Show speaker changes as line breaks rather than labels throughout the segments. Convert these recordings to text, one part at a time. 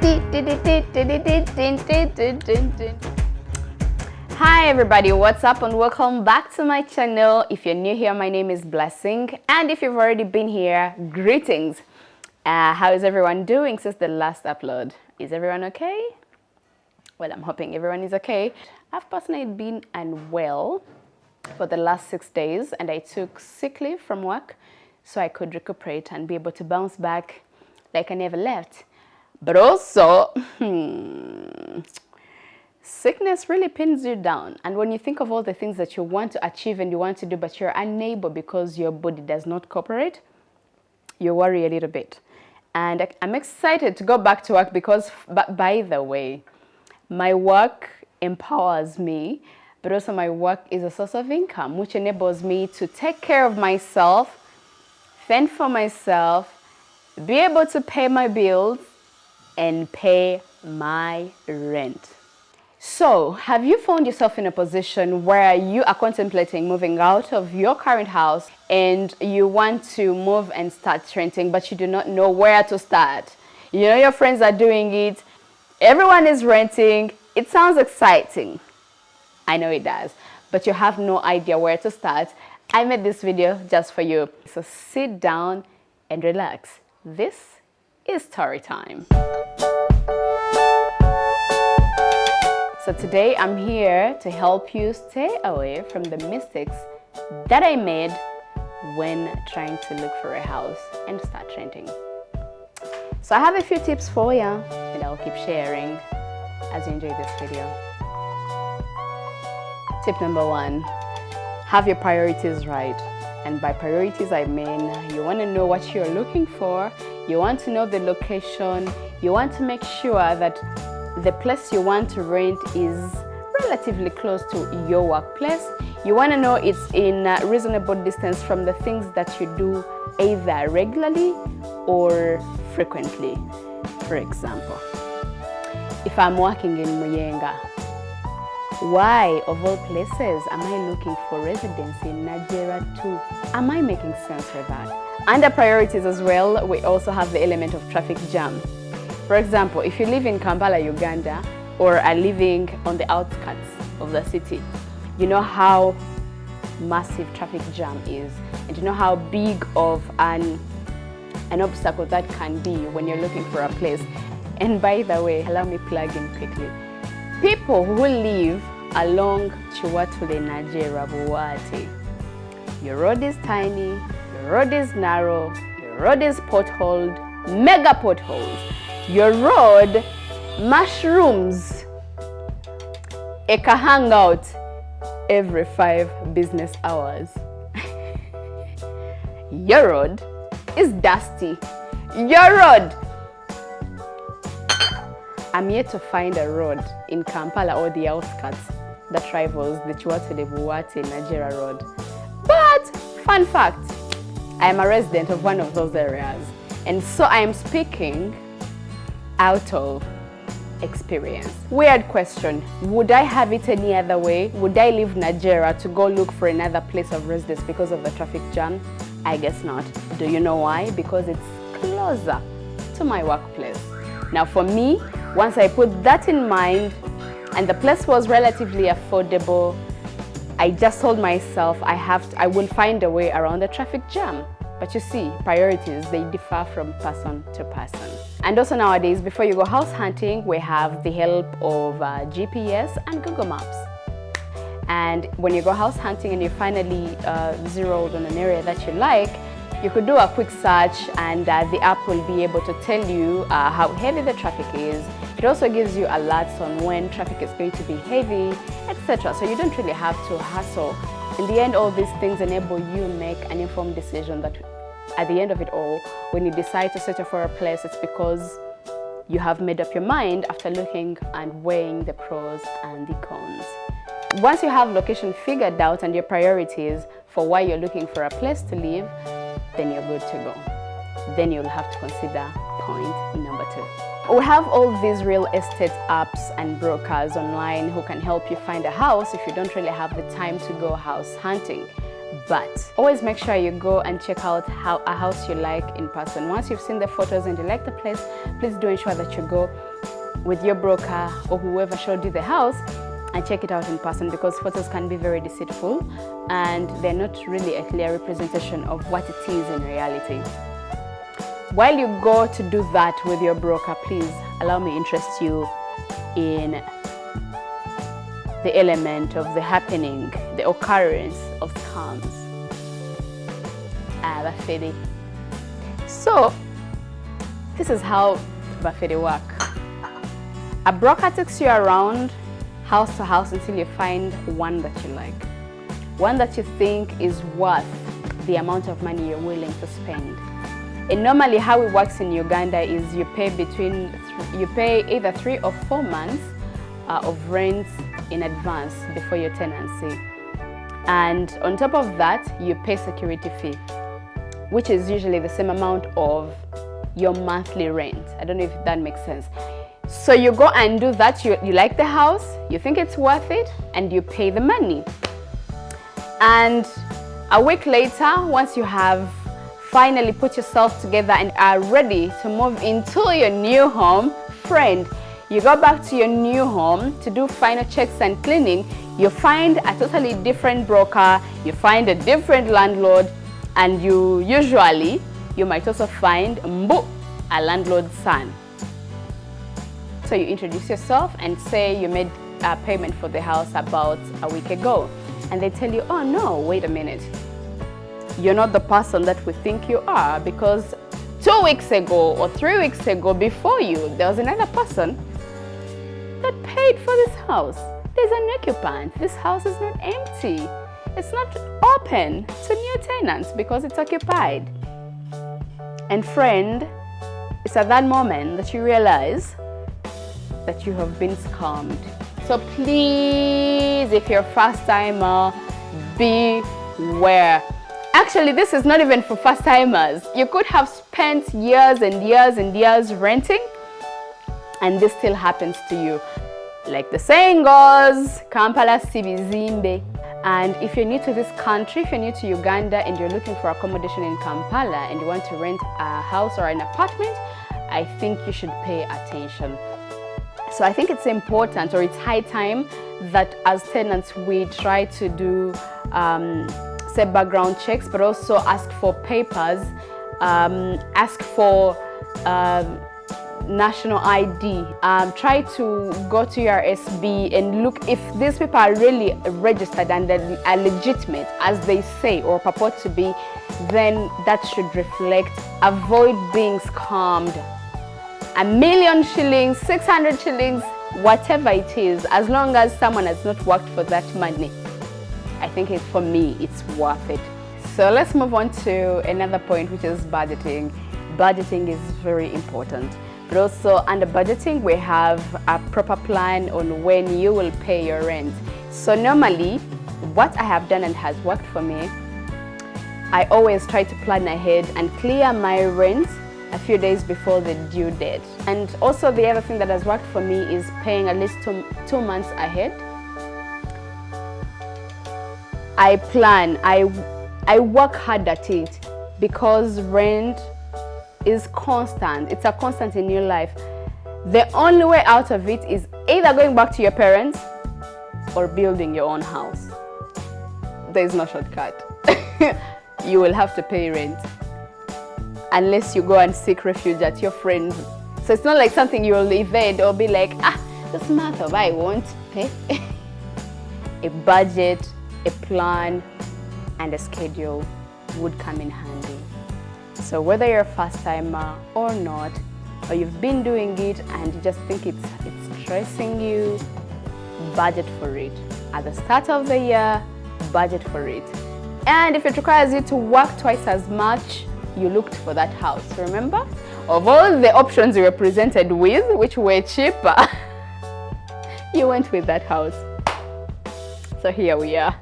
Hi everybody, what's up and welcome back to my channel. If you're new here, my name is Blessing, and if you've already been here, greetings. How is everyone doing since the last upload? Is everyone okay? Well, I'm hoping everyone is okay. I've personally been unwell for the last 6 days, and I took sick leave from work so I could recuperate and be able to bounce back like I never left. But also, sickness really pins you down. And when you think of all the things that you want to achieve and you want to do, but you're unable because your body does not cooperate, you worry a little bit. And I'm excited to go back to work because, by the way, my work empowers me, but also my work is a source of income, which enables me to take care of myself, fend for myself, be able to pay my bills, and pay my rent. So, have you found yourself in a position where you are contemplating moving out of your current house and you want to move and start renting, but you do not know where to start? You know your friends are doing it, everyone is renting, it sounds exciting. I know it does, but you have no idea where to start. I made this video just for you. So sit down and relax. This is story time. So today I'm here to help you stay away from the mistakes that I made when trying to look for a house and start renting. So I have a few tips for you and I'll keep sharing as you enjoy this video. Tip number 1, have your priorities right. And by priorities, I mean you want to know what you're looking for, you want to know the location, you want to make sure that the place you want to rent is relatively close to your workplace. You want to know it's in a reasonable distance from the things that you do either regularly or frequently. For example, if I'm working in Muyenga, why, of all places, am I looking for residency in Nigeria too? Am I making sense for that? Under priorities as well, we also have the element of traffic jam. For example, if you live in Kampala, Uganda, or are living on the outskirts of the city, you know how massive traffic jam is, and you know how big of an obstacle that can be when you're looking for a place. And by the way, allow me plug in quickly. People who live along Chiwatule Nigeria Buwate, your road is tiny, your road is narrow, your road is potholed, mega potholes. Your road mushrooms. It can hang out every 5 business hours. Your road is dusty. Your road. I'm yet to find a road in Kampala or the outskirts that rivals the Chiwatule Nigeria road. But, fun fact, I am a resident of one of those areas. And so I am speaking out of experience. Weird question. Would I have it any other way? Would I leave Nigeria to go look for another place of residence because of the traffic jam? I guess not. Do you know why? Because it's closer to my workplace. Now for me, once I put that in mind and the place was relatively affordable, I just told myself I will find a way around the traffic jam. But you see, priorities, they differ from person to person. And also nowadays, before you go house hunting, we have the help of GPS and Google Maps. And when you go house hunting and you finally zeroed on an area that you like, you could do a quick search and the app will be able to tell you how heavy the traffic is. It also gives you alerts on when traffic is going to be heavy, etc. So you don't really have to hustle. In the end, all these things enable you make an informed decision that at the end of it all, when you decide to settle for a place, it's because you have made up your mind after looking and weighing the pros and the cons. Once you have location figured out and your priorities for why you're looking for a place to live, then you're good to go. Then you'll have to consider point number 2. We have all these real estate apps and brokers online who can help you find a house if you don't really have the time to go house hunting. But always make sure you go and check out a house you like in person. Once you've seen the photos and you like the place, please do ensure that you go with your broker or whoever showed you the house and check it out in person, because photos can be very deceitful and they're not really a clear representation of what it is in reality. While you go to do that with your broker, please allow me to interest you in the element of the happening, the occurrence of scams. Bafede. So, this is how Bafede work. A broker takes you around house to house until you find one that you like. One that you think is worth the amount of money you're willing to spend. And normally how it works in Uganda is you pay either 3 or 4 months of rent in advance before your tenancy. And on top of that, you pay security fee, which is usually the same amount of your monthly rent. I don't know if that makes sense. So you go and do that, you like the house, you think it's worth it, and you pay the money. And a week later, once you have finally put yourself together and are ready to move into your new home, friend, you go back to your new home to do final checks and cleaning, you find a totally different broker, you find a different landlord, and you might also find a landlord's son. So you introduce yourself and say you made a payment for the house about a week ago. And they tell you, oh no, wait a minute. You're not the person that we think you are, because 2 weeks ago or 3 weeks ago before you, there was another person that paid for this house. There's an occupant. This house is not empty. It's not open to new tenants because it's occupied. And friend, it's at that moment that you realize that you have been scammed. So please, if you're a first timer, beware. Actually, this is not even for first timers. You could have spent years and years and years renting, and this still happens to you. Like the saying goes, Kampala sibizimbe. And if you're new to this country, if you're new to Uganda and you're looking for accommodation in Kampala and you want to rent a house or an apartment, I think you should pay attention. So I think it's important, or it's high time that as tenants we try to do say background checks, but also ask for papers, ask for national ID, try to go to your SB and look if these people are really registered and are legitimate as they say or purport to be, then that should reflect. Avoid being scammed. 1 million shillings, 600 shillings, whatever it is, as long as someone has not worked for that money, I think for me, it's worth it. So let's move on to another point, which is budgeting. Budgeting is very important. But also under budgeting, we have a proper plan on when you will pay your rent. So normally, what I have done and has worked for me, I always try to plan ahead and clear my rent a few days before the due date. And also the other thing that has worked for me is paying at least two months ahead. I plan, I work hard at it, because rent is constant. It's a constant in your life. The only way out of it is either going back to your parents or building your own house. There is no shortcut. You will have to pay rent unless you go and seek refuge at your friends. So it's not like something you'll evade or be like, this month I won't pay. A budget, a plan, and a schedule would come in handy. So whether you're a first timer or not, or you've been doing it and you just think it's stressing you, budget for it. At the start of the year, budget for it. And if it requires you to work twice as much, you looked for that house, remember? Of all the options you were presented with, which were cheaper, you went with that house. So here we are.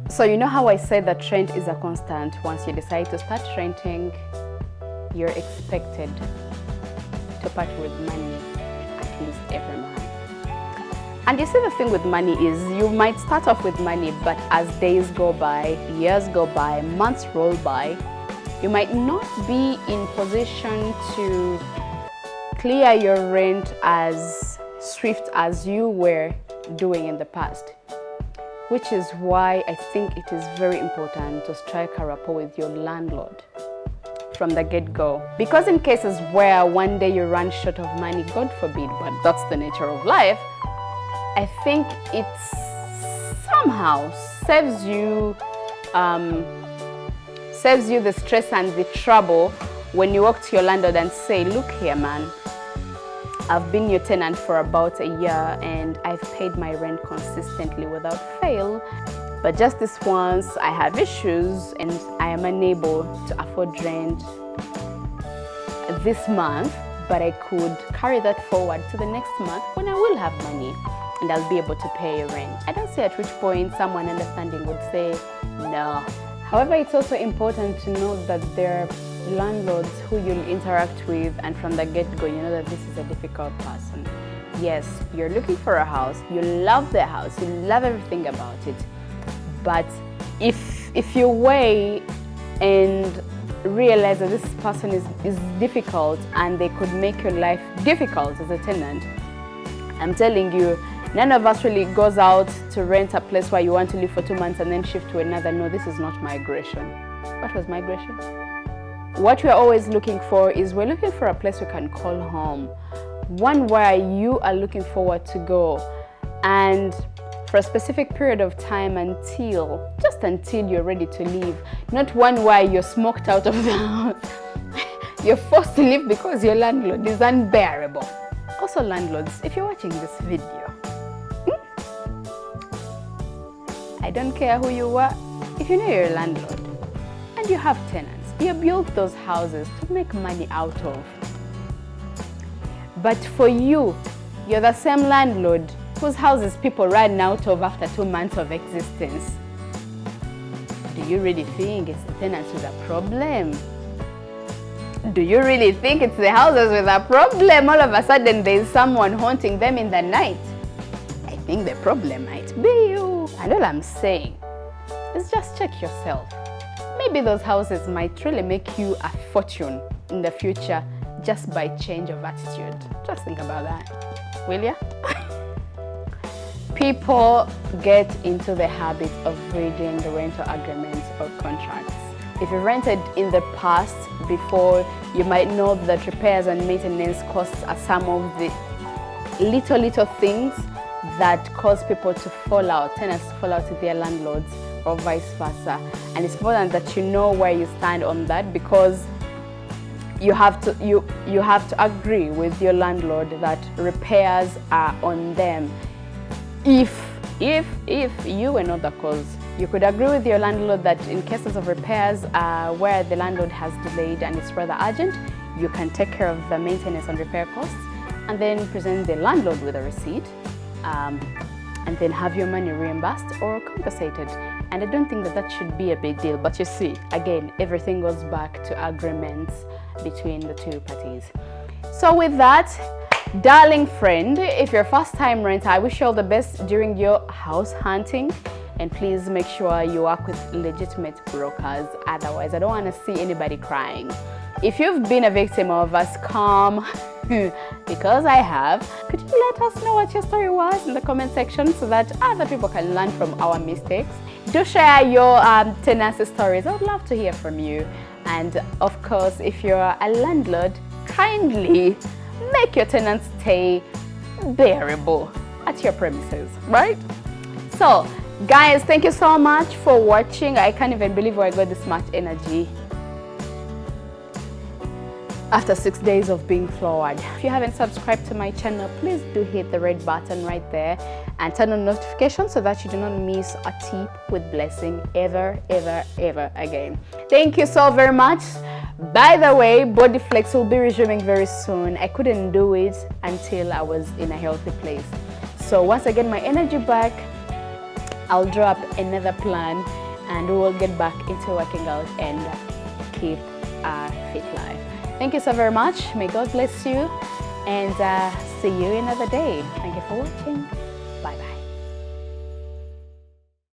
So you know how I said that rent is a constant. Once you decide to start renting, you're expected to part with money at least every month. And you see, the thing with money is you might start off with money, but as days go by, years go by, months roll by, you might not be in position to clear your rent as swift as you were doing in the past. Which is why I think it is very important to strike a rapport with your landlord from the get-go. Because in cases where one day you run short of money, God forbid, but that's the nature of life, I think it somehow saves you the stress and the trouble when you walk to your landlord and say, look here, man, I've been your tenant for about a year and I've paid my rent consistently without fail. But just this once, I have issues and I am unable to afford rent this month, but I could carry that forward to the next month when I will have money and I'll be able to pay your rent. I don't see at which point someone understanding would say no. However, it's also important to note that there are landlords who you'll interact with, and from the get-go, you know that this is a difficult person. Yes, you're looking for a house, you love the house, you love everything about it, but if you weigh and realize that this person is difficult and they could make your life difficult as a tenant, I'm telling you, none of us really goes out to rent a place where you want to live for 2 months and then shift to another. No, this is not migration. What was migration? What we're always looking for is we're looking for a place we can call home. One where you are looking forward to go. And for a specific period of time just until you're ready to leave. Not one where you're smoked out of the house. You're forced to leave because your landlord is unbearable. Also, landlords, if you're watching this video, I don't care who you are, if you know you're a landlord and you have tenants, you built those houses to make money out of. But for you, you're the same landlord whose houses people ran out of after 2 months of existence. Do you really think it's the tenants with a problem? Do you really think it's the houses with a problem? All of a sudden there's someone haunting them in the night. I think the problem might be you. And all I'm saying is just check yourself. Maybe those houses might really make you a fortune in the future just by change of attitude. Just think about that, will ya? People get into the habit of reading the rental agreements or contracts. If you rented in the past before, you might know that repairs and maintenance costs are some of the little things that cause people to fall out, tenants to fall out with their landlords or vice versa. And it's important that you know where you stand on that, because you have to agree with your landlord that repairs are on them. If you were not the cause, you could agree with your landlord that in cases of repairs where the landlord has delayed and it's rather urgent, you can take care of the maintenance and repair costs and then present the landlord with a receipt and then have your money reimbursed or compensated. And I don't think that should be a big deal. But you see, again, everything goes back to agreements between the two parties. So with that, darling friend, if you're a first-time renter, I wish you all the best during your house hunting. And please make sure you work with legitimate brokers. Otherwise, I don't want to see anybody crying. If you've been a victim of a scam, because I have, could you let us know what your story was in the comment section so that other people can learn from our mistakes? Do share your tenancy stories. I would love to hear from you. And of course, if you're a landlord, kindly make your tenants stay bearable at your premises, right? So, guys, thank you so much for watching. I can't even believe I got this much energy after 6 days of being floored. If you haven't subscribed to my channel, please do hit the red button right there and turn on notifications so that you do not miss a tip with blessing ever again. Thank you so very much. By the way, body flex will be resuming very soon. I couldn't do it until I was in a healthy place. So once I get my energy back, I'll draw up another plan and we will get back into working out and keep a fit life. Thank you so very much. May God bless you and see you another day. Thank you for watching. Bye bye.